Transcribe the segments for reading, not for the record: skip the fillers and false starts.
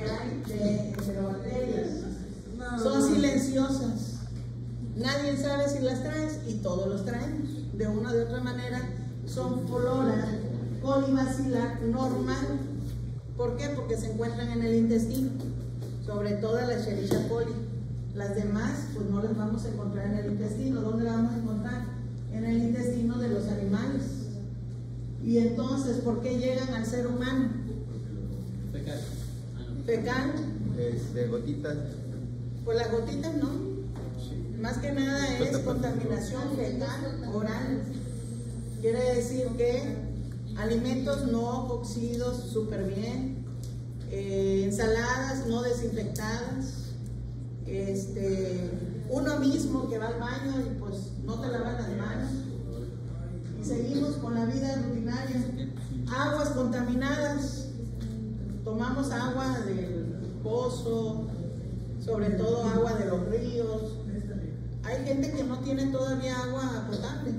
que hay de enterobacterias. Son silenciosas. Nadie sabe si las traes y todos los traemos. De una o de otra manera son flora colibacilar normal. ¿Por qué? Porque se encuentran en el intestino, sobre todo la Escherichia coli. Las demás, pues no las vamos a encontrar en el intestino. ¿Dónde las vamos a encontrar? En el intestino de los animales. Y entonces, ¿por qué llegan al ser humano? Fecal. Fecal. De gotitas. Pues las gotitas no. Sí. Más que nada es contaminación fecal oral. Quiere decir que alimentos no cocidos súper bien, ensaladas no desinfectadas, uno mismo que va al baño y pues no te lavas las manos. Y seguimos con la vida rutinaria. Aguas contaminadas. Tomamos agua del pozo, sobre todo agua de los ríos. Hay gente que no tiene todavía agua potable.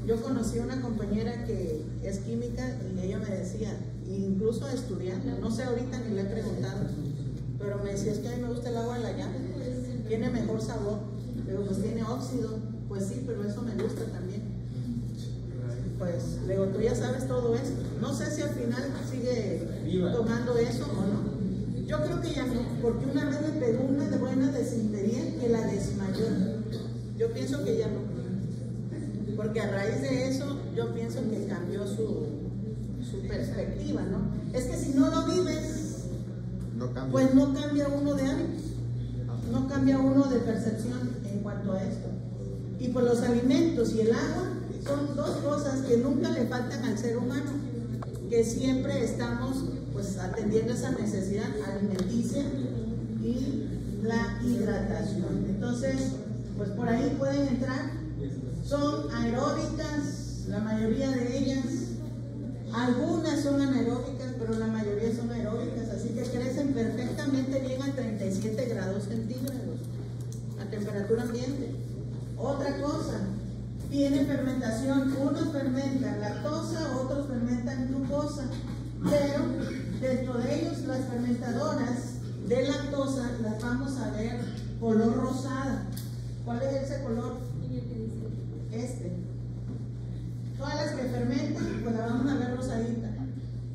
Yo conocí a una compañera que es química y ella me decía, incluso estudiante, no sé ahorita ni le he preguntado, pero me decía, es que a mí me gusta el agua de la llave, tiene mejor sabor. Le digo, pues tiene óxido. Pues sí, pero eso me gusta también. Pues le digo, tú ya sabes todo eso. No sé si al final sigue tomando eso o no. Yo creo que ya no, porque una vez me pegó una de buena desintería que la desmayó. Yo pienso que ya no. Porque a raíz de eso, yo pienso que cambió su perspectiva, ¿no? Es que si no lo vives, pues no cambia uno de hábitos, no cambia uno de percepción en cuanto a esto. Y pues los alimentos y el agua son dos cosas que nunca le faltan al ser humano, que siempre estamos pues atendiendo esa necesidad alimenticia y la hidratación. Entonces, pues por ahí pueden entrar. Son aeróbicas, la mayoría de ellas. Algunas son anaeróbicas, pero la mayoría son aeróbicas, así que crecen perfectamente bien a 37 grados centígrados, a temperatura ambiente. Otra cosa, tiene fermentación. Unos fermentan lactosa, otros fermentan glucosa, pero dentro de ellos las fermentadoras de lactosa las vamos a ver color rosada. ¿Cuál es ese color? Todas las que fermentan, pues las vamos a ver rosadita.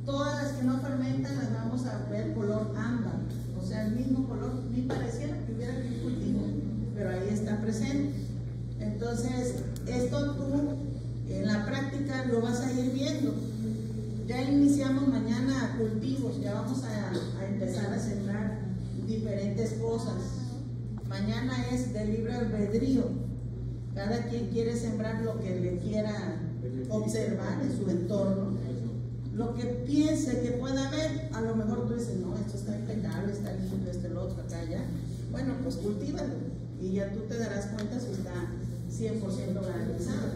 Todas las que no fermentan las vamos a ver color ámbar, o sea, el mismo color, ni pareciera que hubiera aquí un cultivo, pero ahí está presente. Entonces, esto tú en la práctica lo vas a ir viendo. Ya iniciamos mañana cultivos, ya vamos a empezar a sembrar diferentes cosas. Mañana es de libre albedrío. Cada quien quiere sembrar lo que le quiera observar en su entorno, lo que piense que pueda haber. A lo mejor tú dices, no, esto está impecable, está limpio, el otro, acá, allá. Bueno, pues cultívalo y ya tú te darás cuenta si está 100% garantizado.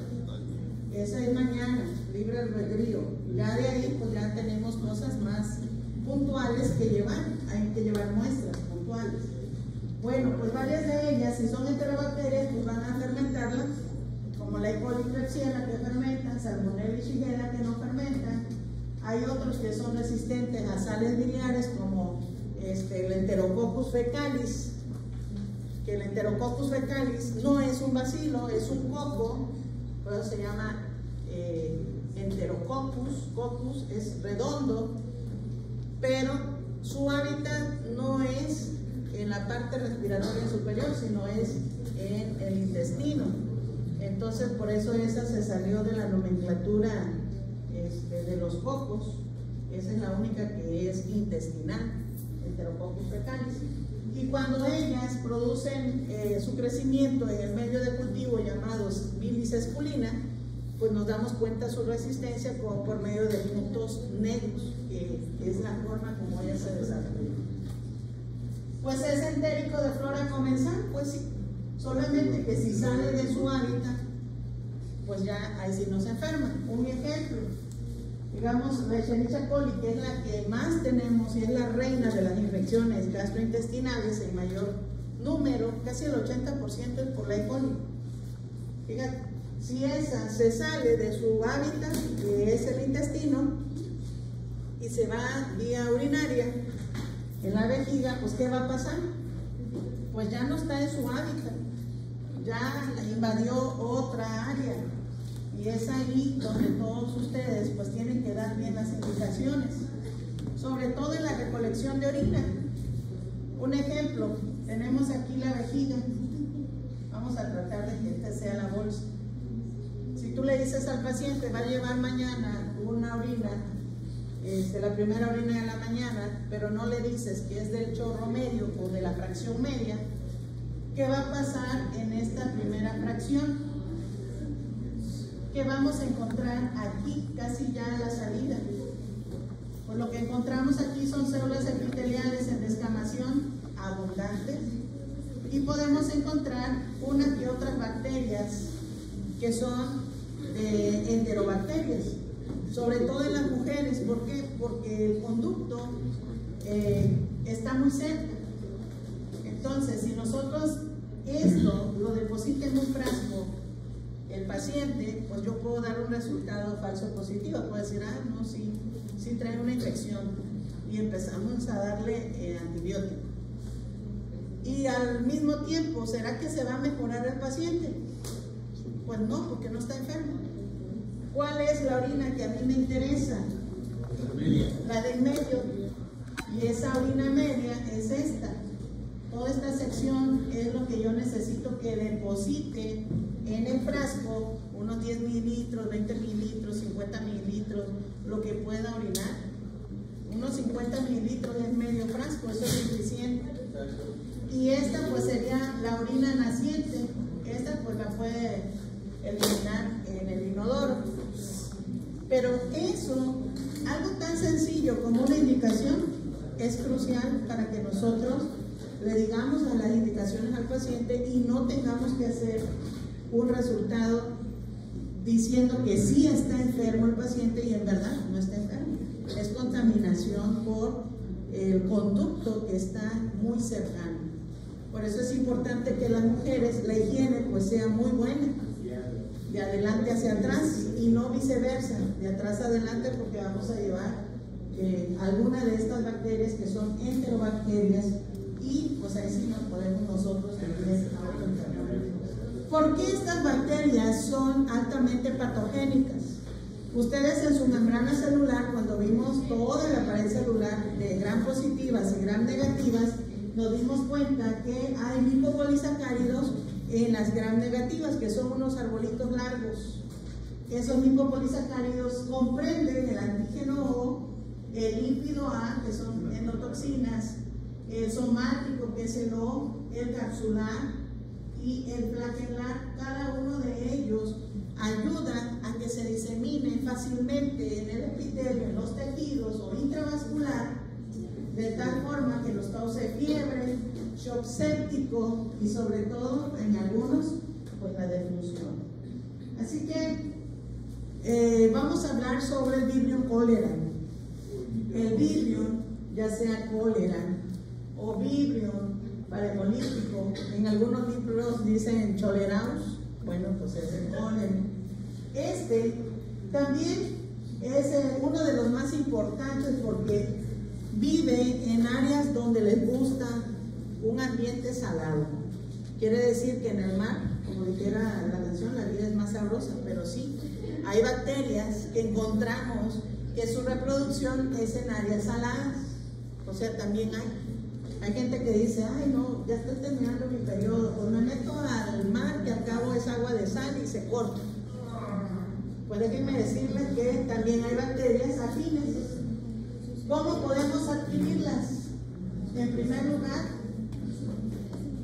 Esa es mañana, libre albedrío. Ya de ahí, pues ya tenemos cosas más puntuales que llevar. Hay que llevar muestras puntuales. Bueno, pues varias de ellas, si son enterobacterias, pues van a fermentarlas, como la E. coli Klebsiella que fermentan, Salmonella y Shigella que no fermentan. Hay otros que son resistentes a sales biliares, como el Enterococcus fecalis, que el Enterococcus fecalis no es un bacilo, es un coco, por eso se llama Enterococcus. Coccus es redondo, pero su hábitat no es en la parte respiratoria superior, sino es en el intestino. Entonces, por eso esa se salió de la nomenclatura de los cocos. Esa es la única que es intestinal, Enterococcus fecalis. Y cuando ellas producen su crecimiento en el medio de cultivo llamados bilis esculina, pues nos damos cuenta de su resistencia por medio de puntos negros, que es la forma como ella se desarrolla. Pues es entérico de flora comensal, pues sí, solamente que si sale de su hábitat, pues ya ahí sí no se enferma. Un ejemplo, digamos la Escherichia coli, que es la que más tenemos y es la reina de las infecciones gastrointestinales en mayor número, casi el 80% es por la E. coli. Fíjate, si esa se sale de su hábitat, que es el intestino, y se va vía urinaria, vejiga, pues ¿qué va a pasar? Pues ya no está en su hábitat, ya invadió otra área, y es ahí donde todos ustedes pues tienen que dar bien las indicaciones, sobre todo en la recolección de orina. Un ejemplo, tenemos aquí la vejiga, vamos a tratar de que esta sea la bolsa. Si tú le dices al paciente, va a llevar mañana una orina, la primera orina de la mañana, pero no le dices que es del chorro medio o de la fracción media, ¿qué va a pasar en esta primera fracción? Que vamos a encontrar aquí, casi ya a la salida. Pues lo que encontramos aquí son células epiteliales en descamación abundantes, y podemos encontrar unas y otras bacterias que son enterobacterias, sobre todo en las mujeres. ¿Por qué? Porque el conducto está muy cerca. Entonces, si nosotros esto lo deposita en un frasco el paciente, pues yo puedo dar un resultado falso positivo. Puedo decir, no, sí trae una infección, y empezamos a darle antibiótico. Y al mismo tiempo, ¿será que se va a mejorar el paciente? Pues no, porque no está enfermo. ¿Cuál es la orina que a mí me interesa? La del medio. Y esa orina media es esta. Toda esta sección es lo que yo necesito que deposite en el frasco, unos 10 mililitros, 20 mililitros, 50 mililitros, lo que pueda orinar. Unos 50 mililitros es medio frasco, eso es suficiente. Y esta pues sería la orina naciente. Esta pues la puede eliminar en el inodoro. Pero eso, algo tan sencillo como una indicación, es crucial para que nosotros le digamos a las indicaciones al paciente y no tengamos que hacer un resultado diciendo que sí está enfermo el paciente y en verdad no está enfermo. Es contaminación por el conducto que está muy cercano. Por eso es importante que las mujeres, la higiene pues sea muy buena, de adelante hacia atrás y no viceversa, de atrás a adelante, porque vamos a llevar alguna de estas bacterias que son enterobacterias, y pues ahí sí nos podemos nosotros también autoenfermar. ¿Por qué estas bacterias son altamente patogénicas? Ustedes en su membrana celular, cuando vimos toda la pared celular de gram positivas y gram negativas, nos dimos cuenta que hay micopolisacáridos en las gram negativas, que son unos arbolitos largos. Esos micopolisacáridos comprenden el antígeno O, el lípido A, que son endotoxinas, el somático, que es el O, el capsular y el flagelar. Cada uno de ellos ayuda a que se disemine fácilmente en el epitelio, en los tejidos o intravascular, de tal forma que nos cause fiebre, shock séptico y sobre todo en algunos pues la defunción. Así que vamos a hablar sobre el Vibrio cholera. El Vibrio, ya sea cólera o Vibrio parahemolítico, en algunos libros dicen choleraus, bueno, pues es el cólera. Este también es uno de los más importantes porque vive en áreas donde les gusta un ambiente salado. Quiere decir que en el mar, como dijera la canción, la vida es más sabrosa, pero sí, hay bacterias que encontramos que su reproducción es en áreas saladas. O sea, también hay gente que dice, ay no, ya estoy terminando mi periodo, pues me meto al mar que al cabo es agua de sal y se corta. Pues déjenme decirles que también hay bacterias afines. ¿Cómo podemos adquirirlas? En primer lugar,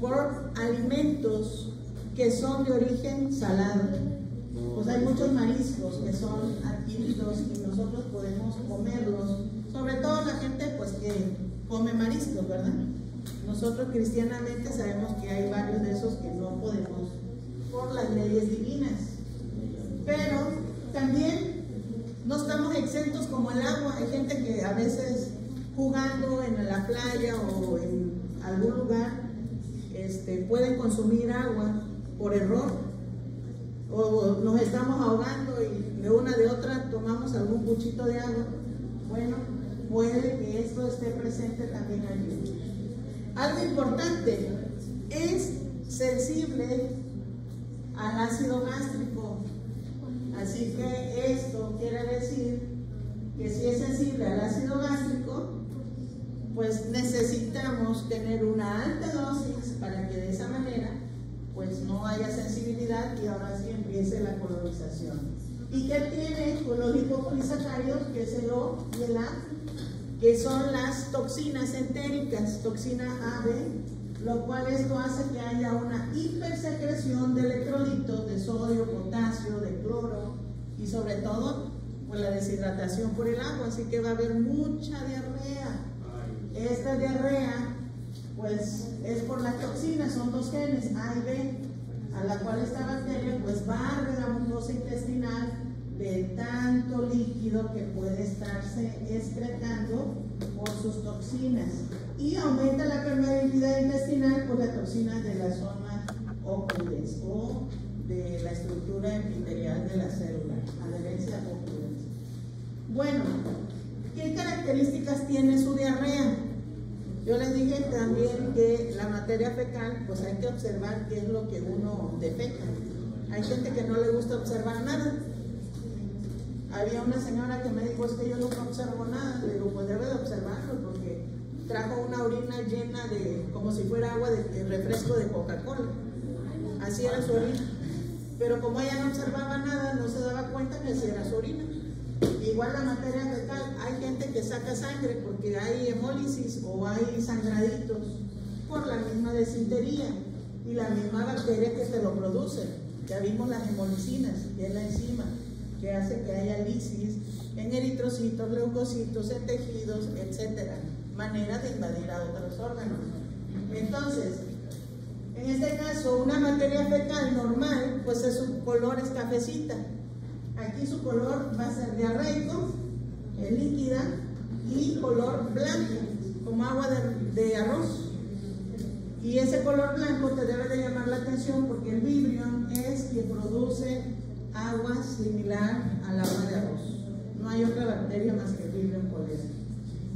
por alimentos que son de origen salado. Pues hay muchos mariscos que son adquiridos y nosotros podemos comerlos, sobre todo la gente pues que come mariscos, ¿verdad? Nosotros cristianamente sabemos que hay varios de esos que no podemos por las leyes divinas, pero también no estamos exentos como el agua. Hay gente que a veces jugando en la playa o en algún lugar pueden consumir agua por error, o nos estamos ahogando y de una de otra tomamos algún cuchito de agua. Bueno, puede que esto esté presente también allí. Algo importante, es sensible al ácido gástrico. Así que esto quiere decir que si es sensible al ácido gástrico, pues necesitamos tener una alta dosis para que de esa manera pues no haya sensibilidad y ahora sí empiece la colonización. ¿Y qué tiene con los lipopolisacáridos? Que es el O y el A, que son las toxinas entéricas, toxina A, B, lo cual esto hace que haya una hipersecreción de electrolitos, de sodio, potasio, de cloro y sobre todo pues la deshidratación por el agua, así que va a haber mucha diarrea. Esta diarrea pues es por las toxinas, son dos genes, A y B, a la cual esta bacteria pues barre la mucosa intestinal de tanto líquido que puede estarse excretando por sus toxinas y aumenta la permeabilidad intestinal por la toxina de la zona occludes o de la estructura epitelial de la célula, adherencia occludes. Bueno, ¿qué características tiene su diarrea? Yo les dije también que la materia fecal, pues hay que observar qué es lo que uno defeca. Hay gente que no le gusta observar nada. Había una señora que me dijo, es que yo nunca observo nada. Le digo, pues debe de observarlo porque trajo una orina llena de, como si fuera agua de refresco de Coca-Cola. Así era su orina. Pero como ella no observaba nada, no se daba cuenta que así era su orina. Igual la materia fecal, hay gente que saca sangre porque hay hemólisis o hay sangraditos por la misma desintería y la misma bacteria que te lo produce. Ya vimos las hemolicinas, que es la enzima que hace que haya lisis en eritrocitos, leucocitos, en tejidos, etcétera. Manera de invadir a otros órganos. Entonces, en este caso, una materia fecal normal, pues su color es cafecita. Aquí su color va a ser diarreico, líquida y color blanco, como agua de arroz. Y ese color blanco te debe de llamar la atención porque el Vibrion es que produce agua similar al agua de arroz. No hay otra bacteria más que el Vibrion cholerae.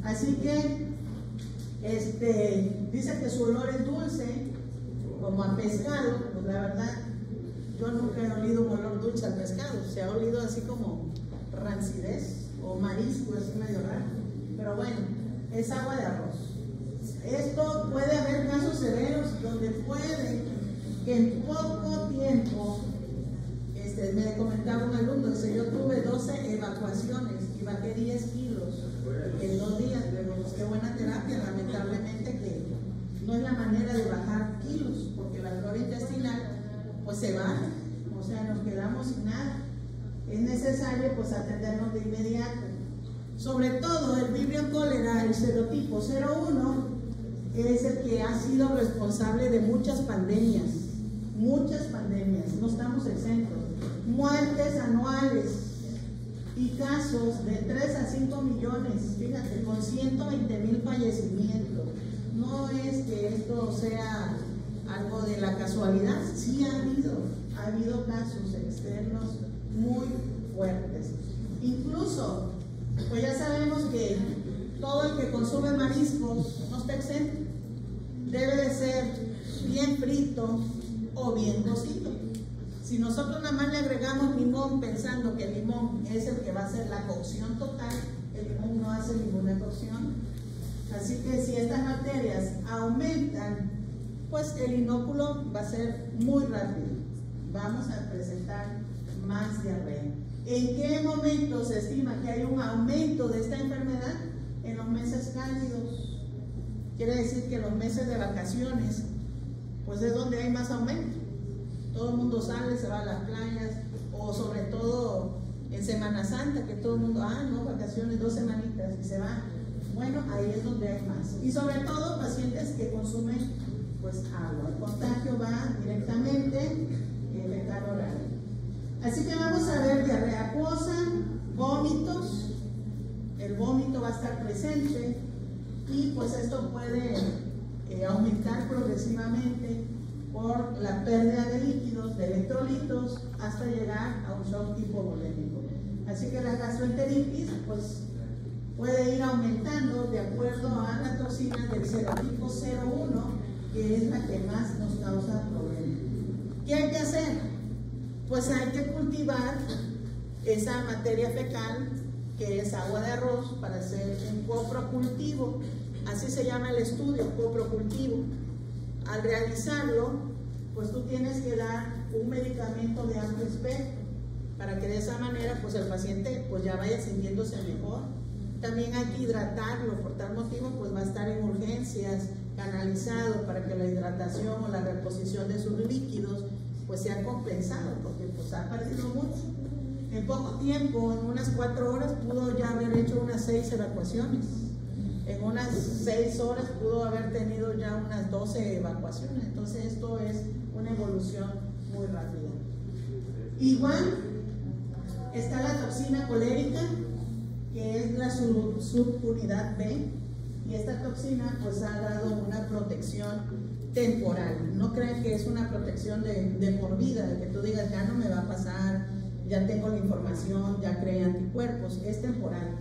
Así que dice que su olor es dulce, como a pescado, pues la verdad yo nunca he olido un olor dulce al pescado, se ha olido así como rancidez o marisco, así medio raro, pero bueno, es agua de arroz. Esto puede haber casos severos donde puede que en poco tiempo, me comentaba un alumno, dice, yo tuve 12 evacuaciones y bajé 10 kilos en 2 días, pero pues qué buena terapia, lamentablemente que no es la manera de bajar kilos, porque la flora intestinal pues se baja, o sea, nos quedamos sin nada. Es necesario pues atendernos de inmediato. Sobre todo el Vibrion cholerae, el serotipo 01, es el que ha sido responsable de muchas pandemias, no estamos exentos. Muertes anuales y casos de 3 a 5 millones, fíjate, con 120,000 fallecimientos. No es que esto sea algo de la casualidad, sí ha habido casos externos muy fuertes. Incluso, pues ya sabemos que todo el que consume mariscos no está exento. Debe de ser bien frito o bien cocido. Si nosotros nada más le agregamos limón pensando que el limón es el que va a hacer la cocción total, el limón no hace ninguna cocción. Así que si estas bacterias aumentan, pues el inóculo va a ser muy rápido. Vamos a presentar más diarrea. ¿En qué momento se estima que hay un aumento de esta enfermedad? En los meses cálidos. Quiere decir que en los meses de vacaciones, pues es donde hay más aumento. Todo el mundo sale, se va a las playas, o sobre todo en Semana Santa, que todo el mundo, no, vacaciones, 2 semanitas, y se va. Bueno, ahí es donde hay más. Y sobre todo pacientes que consumen pues agua. El contagio va directamente fecal oral. Así que vamos a ver diarrea acuosa, vómitos. El vómito va a estar presente y pues esto puede aumentar progresivamente por la pérdida de líquidos, de electrolitos, hasta llegar a un shock hipovolémico. Así que la gastroenteritis pues puede ir aumentando de acuerdo a la toxina del serotipo 01, que es la que más nos causa problemas. ¿Qué hay que hacer? Pues hay que cultivar esa materia fecal, que es agua de arroz, para hacer un coprocultivo. Así se llama el estudio, coprocultivo. Al realizarlo, pues tú tienes que dar un medicamento de amplio espectro, para que de esa manera pues el paciente pues ya vaya sintiéndose mejor. También hay que hidratarlo, por tal motivo pues va a estar en urgencias, canalizado, para que la hidratación o la reposición de sus líquidos pues sea compensado, porque pues ha perdido mucho. En poco tiempo, en unas 4 horas, pudo ya haber hecho unas 6 evacuaciones. En unas 6 horas pudo haber tenido ya unas 12 evacuaciones. Entonces esto es una evolución muy rápida. Igual está la toxina colérica, que es la subunidad B, y esta toxina pues ha dado una protección temporal. No crean que es una protección de por vida, de que tú digas ya no me va a pasar, ya tengo la información, ya creé anticuerpos. Es temporal.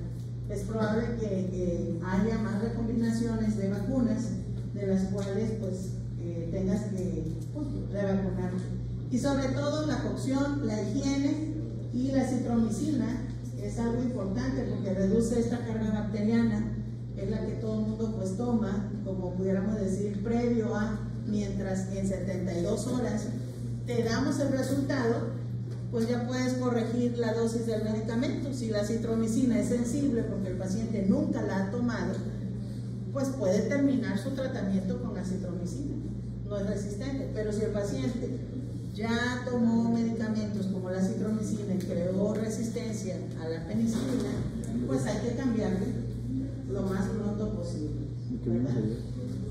Es probable que haya más recombinaciones de vacunas, de las cuales pues tengas que revacunarte. Y sobre todo la cocción, la higiene y la citromicina es algo importante, porque reduce esta carga bacteriana. Es la que todo el mundo pues toma, como pudiéramos decir, previo a, mientras en 72 horas te damos el resultado, pues ya puedes corregir la dosis del medicamento. Si la citromicina es sensible porque el paciente nunca la ha tomado, pues puede terminar su tratamiento con la citromicina, no es resistente. Pero si el paciente ya tomó medicamentos como la citromicina y creó resistencia a la penicilina, pues hay que cambiarle lo más pronto posible, ¿verdad?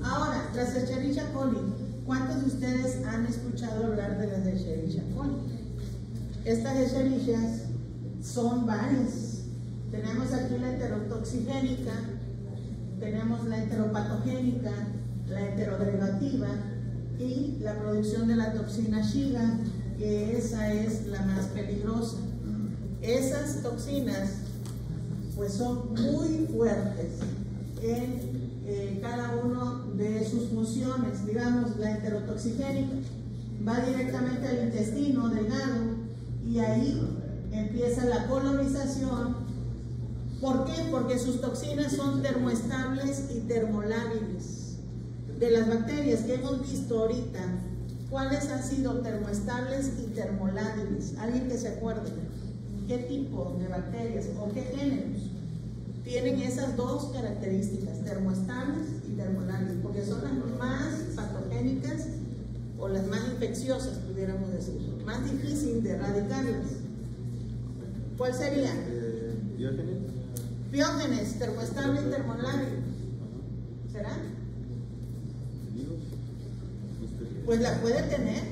Ahora, las Escherichia coli. ¿Cuántos de ustedes han escuchado hablar de las Escherichia coli? Estas Escherichias son varias. Tenemos aquí la enterotoxigénica, tenemos la enteropatogénica, la enteroderivativa y la producción de la toxina Shiga, que esa es la más peligrosa. Esas toxinas pues son muy fuertes en cada uno de sus funciones. Digamos, la enterotoxigénica va directamente al intestino delgado y ahí empieza la colonización. ¿Por qué? Porque sus toxinas son termoestables y termolábiles. De las bacterias que hemos visto ahorita, ¿cuáles han sido termoestables y termolábiles? ¿Alguien que se acuerde? ¿Qué tipo de bacterias o qué géneros tienen esas dos características, termoestables y termolábiles? Porque son las más patogénicas o las más infecciosas, pudiéramos decir, más difícil de erradicarlas. ¿Cuál sería? Biógenes. Biógenes, termoestable y termolábil. ¿Será? Pues la puede tener,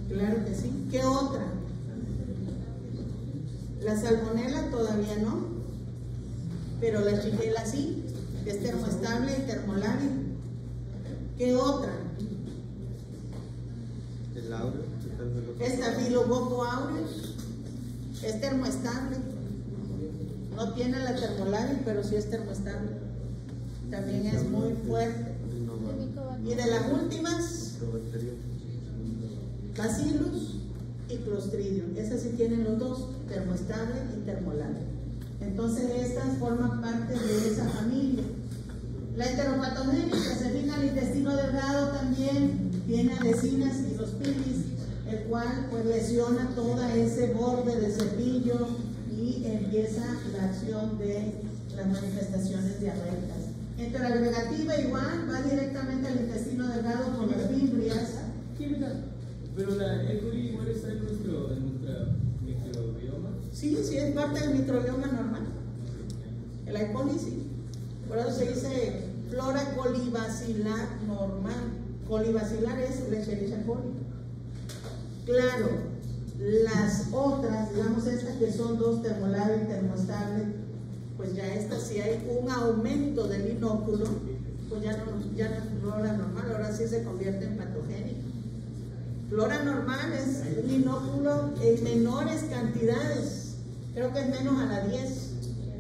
claro que sí. ¿Qué otra? La salmonela todavía no, pero la shigella sí, que es termoestable y termolábil. ¿Qué otra? El aureo. Staphylococcus aureus es termoestable. No tiene la termolábil, pero sí es termoestable. También es muy fuerte. Y de las últimas, Bacillus y Clostridium. Esas sí tienen los dos, termoestable y termolábil. Entonces estas forman parte de esa familia. La enteropatogénica se fija al intestino delgado también, tiene adhesinas y los pilis, el cual pues lesiona todo ese borde de cepillo y empieza la acción de las manifestaciones diarreicas. Enteroagregativa igual, va directamente al intestino delgado con las fimbrias. Pero la E. coli igual está en nuestra microbioma. Sí, sí, es parte del microbioma normal. El E. coli sí. Por eso se dice flora colibacilar normal. Colibacilar es la Escherichia coli. Claro, las otras, digamos estas que son dos, termolábil y termoestable, pues ya estas, si hay un aumento del inóculo, pues ya no es flora normal, ahora sí se convierte en patogénica. Flora normal es un inóculo en menores cantidades, creo que es menos a la 10,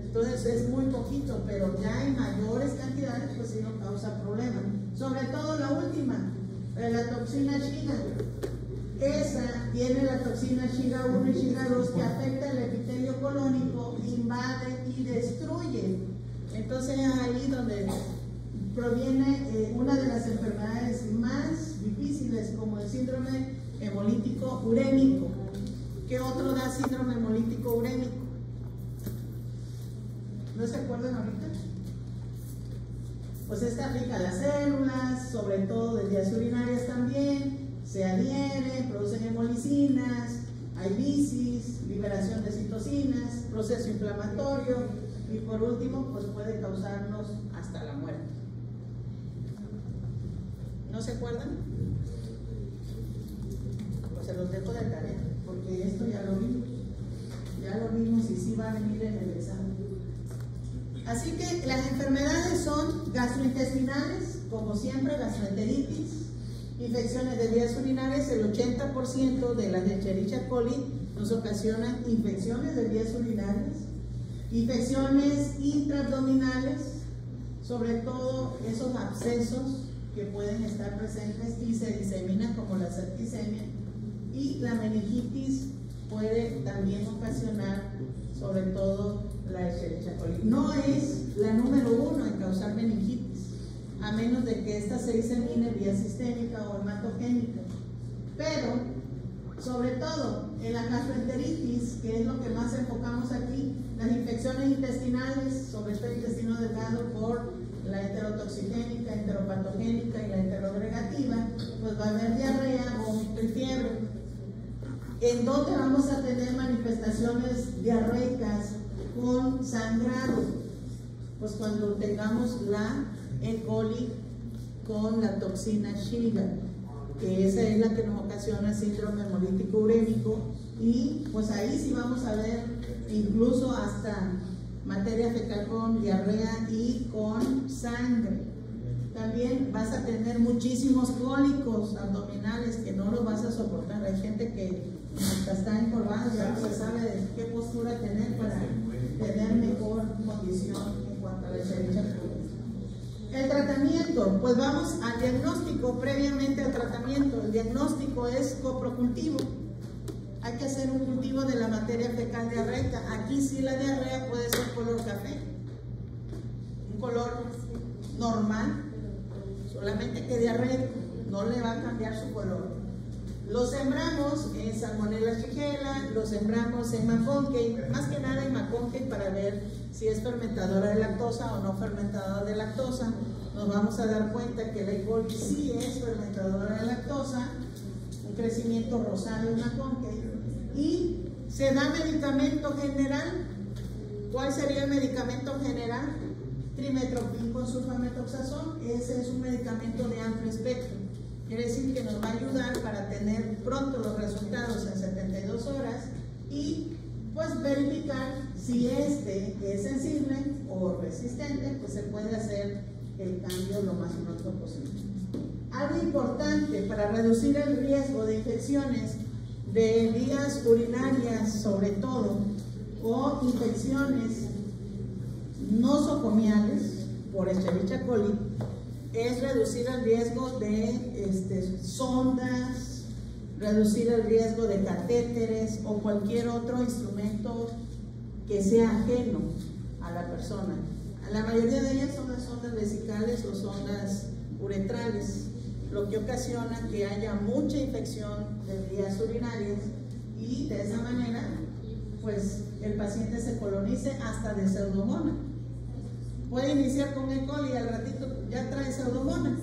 entonces es muy poquito, pero ya en mayores cantidades pues sí nos causa problemas. toxina Shiga. Esa tiene la toxina Shiga 1 y Shiga 2 que afecta el epitelio colónico, invade y destruye. Entonces es ahí donde proviene una de las enfermedades más difíciles, como el síndrome hemolítico urémico. ¿Qué otro da síndrome hemolítico urémico? ¿No se acuerdan ahorita? Pues está rica a las células, sobre todo de vías urinarias también, se adhieren, producen hemolicinas, hay bisis, liberación de citocinas, proceso inflamatorio y por último pues puede causarnos hasta la muerte. ¿No se acuerdan? Pues se los dejo de tarea, porque esto ya lo vimos y sí va a venir en el examen. Así que las enfermedades son gastrointestinales, como siempre, gastroenteritis, infecciones de vías urinarias. El 80% de las Escherichia coli nos ocasionan infecciones de vías urinarias, infecciones intraabdominales, sobre todo esos abscesos que pueden estar presentes y se diseminan como la septicemia, y la meningitis puede también ocasionar sobre todo la Escherichia coli. No es la número 1 en causar meningitis, a menos de que ésta se disemine vía sistémica o hematogénica. Pero, sobre todo, en la gastroenteritis, que es lo que más enfocamos aquí, las infecciones intestinales, sobre todo el intestino delgado por la enterotoxigénica, enteropatogénica y la enterogregativa, pues va a haber diarrea, vómito y fiebre. ¿En dónde vamos a tener manifestaciones diarreicas con sangrado? Pues cuando tengamos la E. coli con la toxina Shiga, que esa es la que nos ocasiona síndrome hemolítico urémico, y pues ahí sí vamos a ver incluso hasta materia fecal con diarrea y con sangre. También vas a tener muchísimos cólicos abdominales que no los vas a soportar. Hay gente que hasta está encorvada, ya no se sabe de qué postura tener para tener mejor condición en cuanto a la Escherichia coli. El tratamiento, pues vamos al diagnóstico. Previamente al tratamiento, el diagnóstico es coprocultivo. Hay que hacer un cultivo de la materia fecal diarreica. Aquí sí la diarrea puede ser color café, un color normal, solamente que diarreico, no le va a cambiar su color. Lo sembramos en Salmonella shigella, lo sembramos en McConkey, más que nada en McConkey para ver si es fermentadora de lactosa o no fermentadora de lactosa. Nos vamos a dar cuenta que la E. coli sí es fermentadora de lactosa, un crecimiento rosado en McConkey, y se da medicamento general. ¿Cuál sería el medicamento general? Trimetoprim con sulfametoxazol. Ese es un medicamento de amplio espectro. Quiere decir que nos va a ayudar para tener pronto los resultados en 72 horas y pues verificar si este es sensible o resistente, pues se puede hacer el cambio lo más pronto posible. Algo importante para reducir el riesgo de infecciones de vías urinarias, sobre todo, o infecciones nosocomiales por Escherichia coli, es reducir el riesgo de sondas, reducir el riesgo de catéteres o cualquier otro instrumento que sea ajeno a la persona. La mayoría de ellas son las sondas vesicales o sondas uretrales, lo que ocasiona que haya mucha infección de vías urinarias y de esa manera pues el paciente se colonice hasta de pseudomonas. Puede iniciar con E. coli y al ratito ya trae pseudomonas.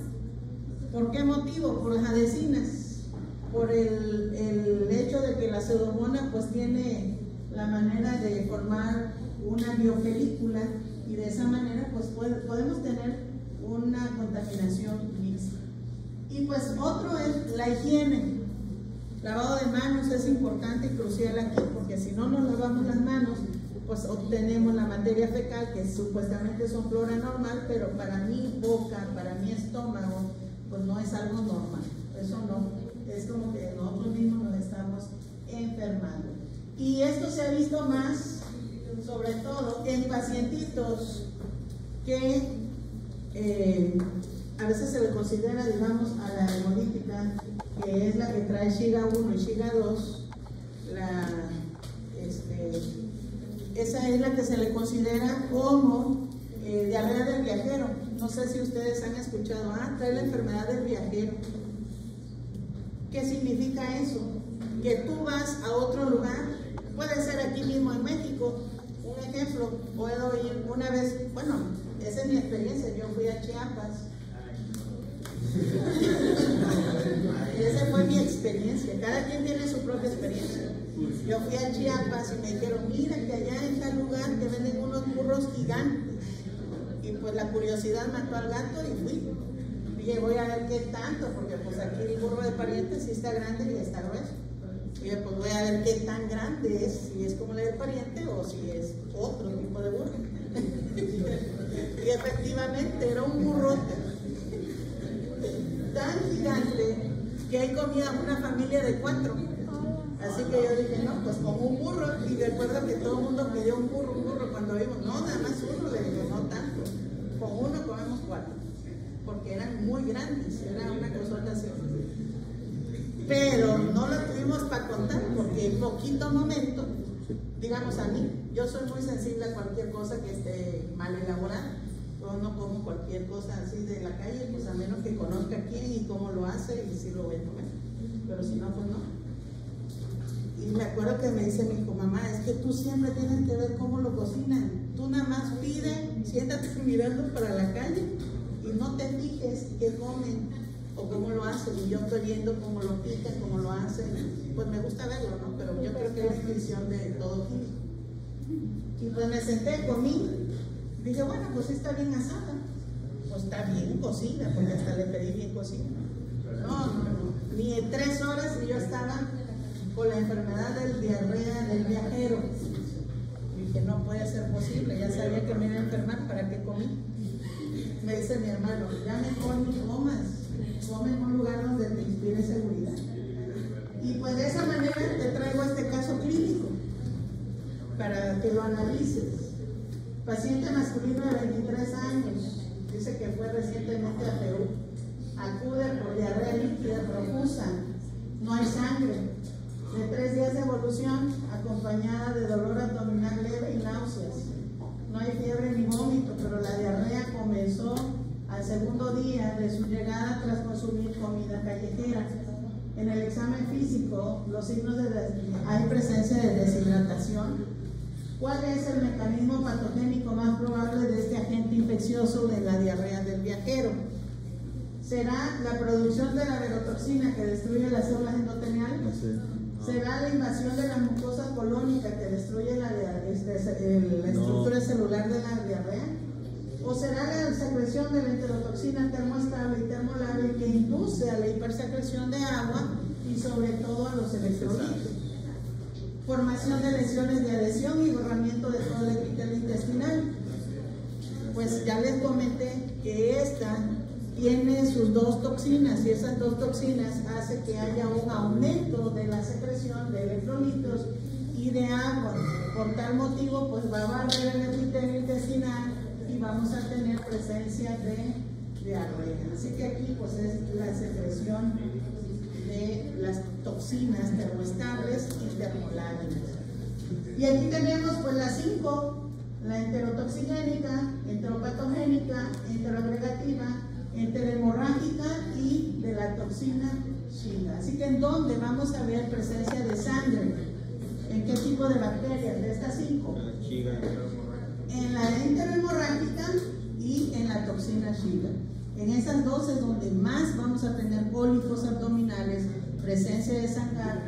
¿Por qué motivo? Por las adhesinas, por el hecho de que la pseudomonas pues tiene la manera de formar una biopelícula y de esa manera pues podemos tener una contaminación mixta. Y pues otro es la higiene. Lavado de manos es importante y crucial aquí, porque si no nos lavamos las manos, pues obtenemos la materia fecal, que supuestamente son flora normal, pero para mi boca, para mi estómago, pues no es algo normal. Eso no, es como que nosotros mismos nos estamos enfermando. Y esto se ha visto más, sobre todo en pacientitos que a veces se le considera, digamos, a la hemolítica, que es la que trae Shiga 1 y Shiga 2, esa es la que se le considera como diarrea del viajero. No sé si ustedes han escuchado, trae la enfermedad del viajero. ¿Qué significa eso? Que tú vas a otro lugar, puede ser aquí mismo en México. Un ejemplo, puedo ir una vez, bueno, esa es mi experiencia, yo fui a Chiapas. Esa fue mi experiencia, cada quien tiene su propia experiencia. Yo fui a Chiapas y me dijeron, mira que allá en tal lugar te venden unos burros gigantes. Y pues la curiosidad mató al gato y fui. Dije, voy a ver qué tanto, porque pues aquí el burro de pariente sí está grande y está grueso. Dije, pues voy a ver qué tan grande es, si es como la del pariente o si es otro tipo de burro. Y efectivamente era un burrote tan gigante que ahí comía una familia de 4. Así que yo dije, no, pues como un burro. Y recuerdo que todo el mundo pidió un burro cuando vimos. No, nada más uno, le digo, no tanto. Con uno comemos 4. Porque eran muy grandes, era una cosota así. Pero no lo tuvimos para contar, porque en poquito momento, digamos a mí, yo soy muy sensible a cualquier cosa que esté mal elaborada. Yo no como cualquier cosa así de la calle, pues a menos que conozca quién y cómo lo hace y si lo voy a comer. Pero si no, pues no. Y me acuerdo que me dice mi hijo, mamá, es que tú siempre tienes que ver cómo lo cocinan. Tú nada más pide, siéntate mirando para la calle y no te fijes qué comen o cómo lo hacen. Y yo estoy viendo cómo lo pican, cómo lo hacen. Pues me gusta verlo, ¿no? Pero yo creo que es intuición de todo químico. Y pues me senté, comí. Dije, bueno, pues está bien asada. Pues está bien cocida, porque hasta le pedí bien cocida. No. Ni en 3 horas y yo estaba con la enfermedad del diarrea del viajero. Y dije, no puede ser posible, ya sabía que me iba a enfermar, ¿para qué comí? Me dice mi hermano, ya mejor ni comas, come en un lugar donde te inspire seguridad. Y pues de esa manera te traigo este caso clínico, para que lo analices. Paciente masculino de 23 años, dice que fue recientemente a Perú, acude por diarrea líquida profusa, no hay sangre, de 3 días de evolución acompañada de dolor abdominal leve y náuseas. No hay fiebre ni vómito, pero la diarrea comenzó al segundo día de su llegada tras consumir comida callejera. En el examen físico, los signos hay presencia de deshidratación. ¿Cuál es el mecanismo patogénico más probable de este agente infeccioso de la diarrea del viajero? ¿Será la producción de la verotoxina que destruye las células endoteliales? ¿Será la invasión de la mucosa colónica que destruye la estructura celular de la diarrea? ¿O será la secreción de la enterotoxina termoestable y termolable que induce a la hipersecreción de agua y sobre todo a los electrolitos? Formación de lesiones de adhesión y borramiento de todo el epitelio intestinal. Pues ya les comenté que esta tiene sus 2 toxinas y esas 2 toxinas hacen que haya un aumento de la secreción de electrolitos y de agua. Por tal motivo, pues va a barrer el epitelio intestinal y vamos a tener presencia de diarrea. Así que aquí pues es la secreción de las toxinas termoestables y termolares. Y aquí tenemos pues las 5, la enterotoxigénica, enteropatogénica, enteroagregativa, enterohemorrágica y de la toxina Shiga. Así que en dónde vamos a ver presencia de sangre, en qué tipo de bacterias de estas 5, en la enterohemorrágica y en la toxina Shiga. En esas 2 es donde más vamos a tener cólicos abdominales, presencia de sangrado.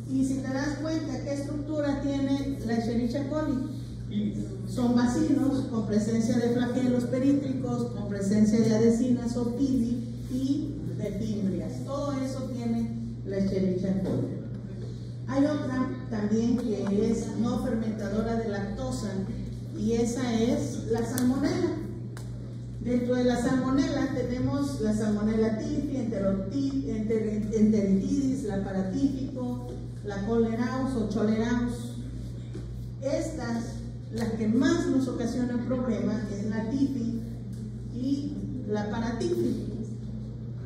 Y si te das cuenta, ¿qué estructura tiene la Escherichia coli? Son bacilos con presencia de flagelos perítricos, con presencia de adhesinas o pili y de fimbrias. Todo eso tiene la Escherichia coli. Hay otra también que es no fermentadora de lactosa y esa es la salmonela. Dentro de la salmonela tenemos la salmonela tifi, enteritidis, la paratífico, la choleraus o choleraus. Estas, las que más nos ocasionan problemas, es la tifi y la paratifis.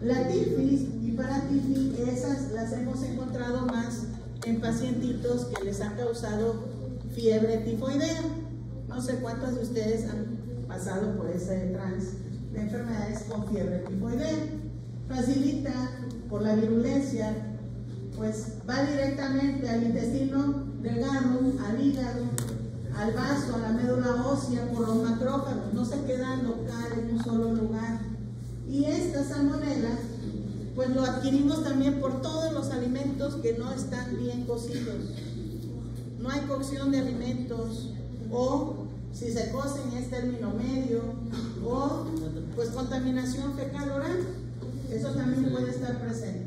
La tifis y paratifis, esas las hemos encontrado más en pacientitos que les ha causado fiebre tifoidea. No sé cuántos de ustedes han pasado por ese trance de enfermedades con fiebre tifoidea. Facilita por la virulencia, pues va directamente al intestino delgado, al hígado, al vaso, a la médula ósea, por los macrófagos, no se queda local en un solo lugar. Y esta salmonela, pues lo adquirimos también por todos los alimentos que no están bien cocidos. No hay cocción de alimentos, o si se cocen es término medio, o pues contaminación fecal oral, eso también puede estar presente.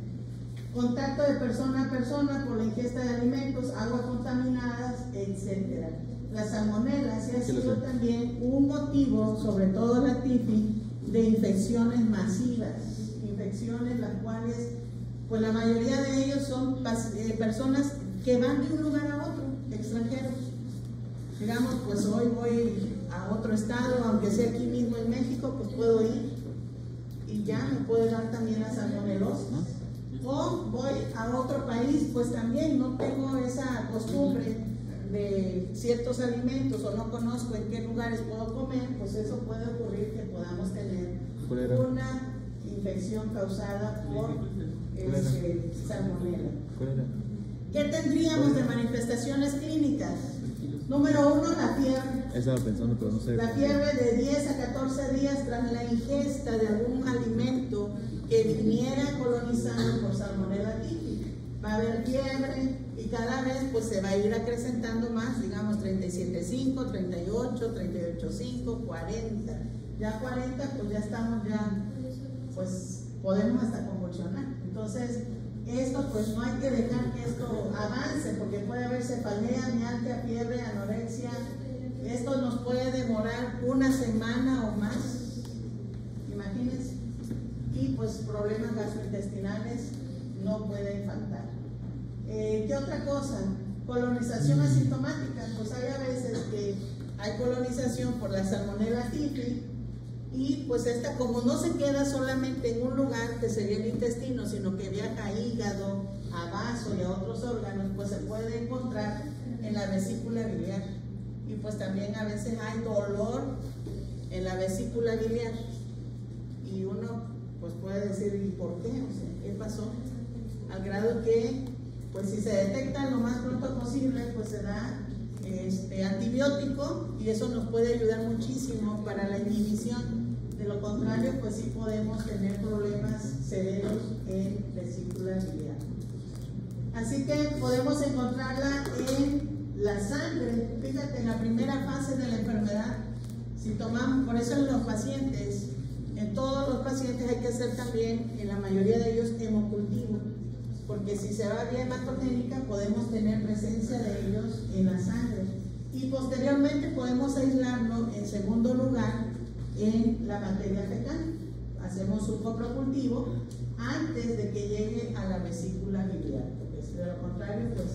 Contacto de persona a persona por la ingesta de alimentos, aguas contaminadas, etc. La salmonela sí ha sido también un motivo, sobre todo la tifis, de infecciones masivas, infecciones las cuales, pues la mayoría de ellos son personas que van de un lugar a otro, extranjeros. Digamos, pues hoy voy a otro estado, aunque sea aquí mismo en México, pues puedo ir y ya me puede dar también la salmonelosis. O voy a otro país, pues también no tengo esa costumbre de ciertos alimentos o no conozco en qué lugares puedo comer, pues eso puede ocurrir que podamos tener una infección causada por salmonela. ¿Qué tendríamos de manifestaciones clínicas? Número 1, la fiebre. Estaba pensando, pero no sé. La fiebre de 10 a 14 días tras la ingesta de algún alimento que viniera colonizado por salmonella tifus. Va a haber fiebre y cada vez pues se va a ir acrecentando más, digamos 37.5, 38, 38.5, 40. Ya 40 pues ya estamos pues podemos hasta convulsionar. Entonces esto pues no hay que dejar que esto avance, porque puede haber cefalea, mialgia, fiebre, anorexia. Esto nos puede demorar una semana o más, imagínense. Y pues problemas gastrointestinales no pueden faltar. ¿Qué otra cosa? Colonización asintomática. Pues hay a veces que hay colonización por la salmonella tifus, y pues esta, como no se queda solamente en un lugar que sería el intestino, sino que viaja a hígado, a vaso y a otros órganos, pues se puede encontrar en la vesícula biliar. Y pues también a veces hay dolor en la vesícula biliar. Y uno pues puede decir, ¿y por qué? O sea, ¿qué pasó? Al grado que, pues si se detecta lo más pronto posible, pues se da antibiótico, y eso nos puede ayudar muchísimo para la inhibición. De lo contrario, pues sí podemos tener problemas severos en vesícula biliar. Así que podemos encontrarla en la sangre. Fíjate, en la primera fase de la enfermedad, si tomamos, por eso en los pacientes, en todos los pacientes hay que hacer también, en la mayoría de ellos, hemocultivo, porque si se va vía hematogénica podemos tener presencia de ellos en la sangre, y posteriormente podemos aislarlo en segundo lugar en la materia fecal. Hacemos un coprocultivo antes de que llegue a la vesícula biliar, porque si de lo contrario pues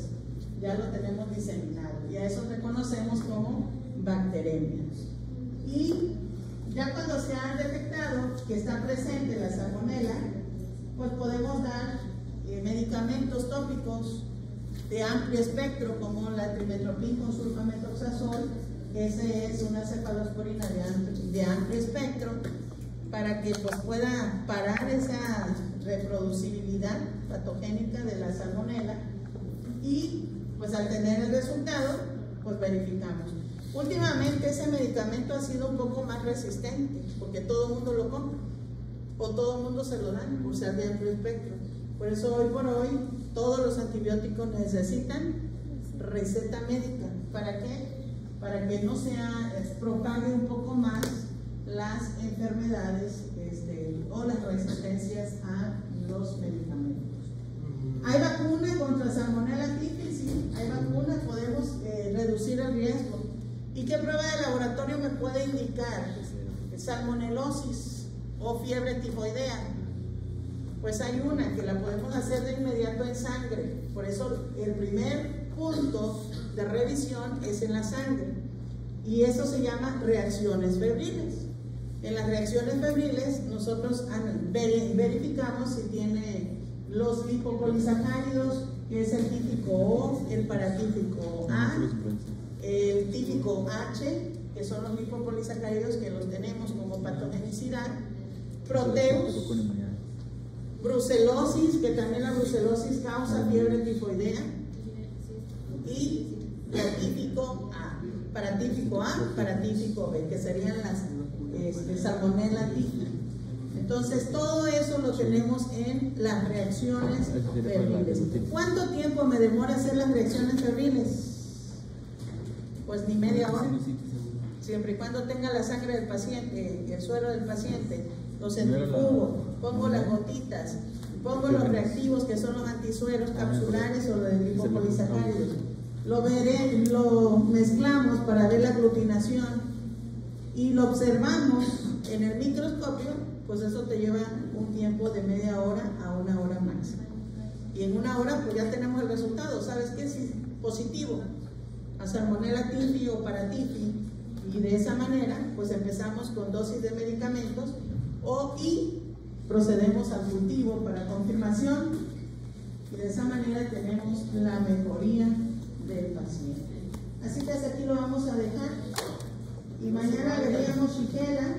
ya lo tenemos diseminado, y a eso reconocemos como bacteremia. Y ya cuando se ha detectado que está presente la salmonela, pues podemos dar medicamentos tópicos de amplio espectro, como la trimestoprim con sulfametoxazol. Ese es una cefalosporina de amplio espectro, para que pues pueda parar esa reproducibilidad patogénica de la salmonela, y pues al tener el resultado pues verificamos. Últimamente ese medicamento ha sido un poco más resistente, porque todo el mundo lo compra o todo el mundo se lo dan por ser de amplio espectro. Por eso hoy por hoy todos los antibióticos necesitan receta médica. ¿Para qué? Para que no se propague un poco más las enfermedades o las resistencias a los medicamentos. ¿Hay vacuna contra salmonella tifus? Sí, hay vacuna, podemos reducir el riesgo. ¿Y qué prueba de laboratorio me puede indicar salmonelosis o fiebre tifoidea? Pues hay una que la podemos hacer de inmediato en sangre. Por eso el primer punto de revisión es en la sangre, y eso se llama reacciones febriles. En las reacciones febriles nosotros verificamos si tiene los lipopolisacáridos, que es el típico O, el paratípico A, el típico H, que son los lipopolisacáridos que los tenemos como patogenicidad, proteus, brucelosis, que también la brucelosis causa fiebre tifoidea, y paratípico A, paratípico B, que serían las Salmonella typhi. Entonces todo eso lo tenemos en las reacciones febriles. ¿Cuánto tiempo me demora hacer las reacciones febriles? Pues ni media hora, siempre y cuando tenga la sangre del paciente, el suero del paciente, lo centrifugo, pongo las gotitas, pongo los reactivos que son los antisueros capsulares o los lipopolisacáridos, lo mezclamos para ver la aglutinación y lo observamos en el microscopio, pues eso te lleva un tiempo de media hora a una hora máxima. Y en una hora pues ya tenemos el resultado. ¿Sabes qué? Si es positivo a Salmonella typhi o paratyphi, y de esa manera pues empezamos con dosis de medicamentos y procedemos al cultivo para confirmación, y de esa manera tenemos la mejoría del paciente. Así que hasta aquí lo vamos a dejar, y mañana veríamos Shigella.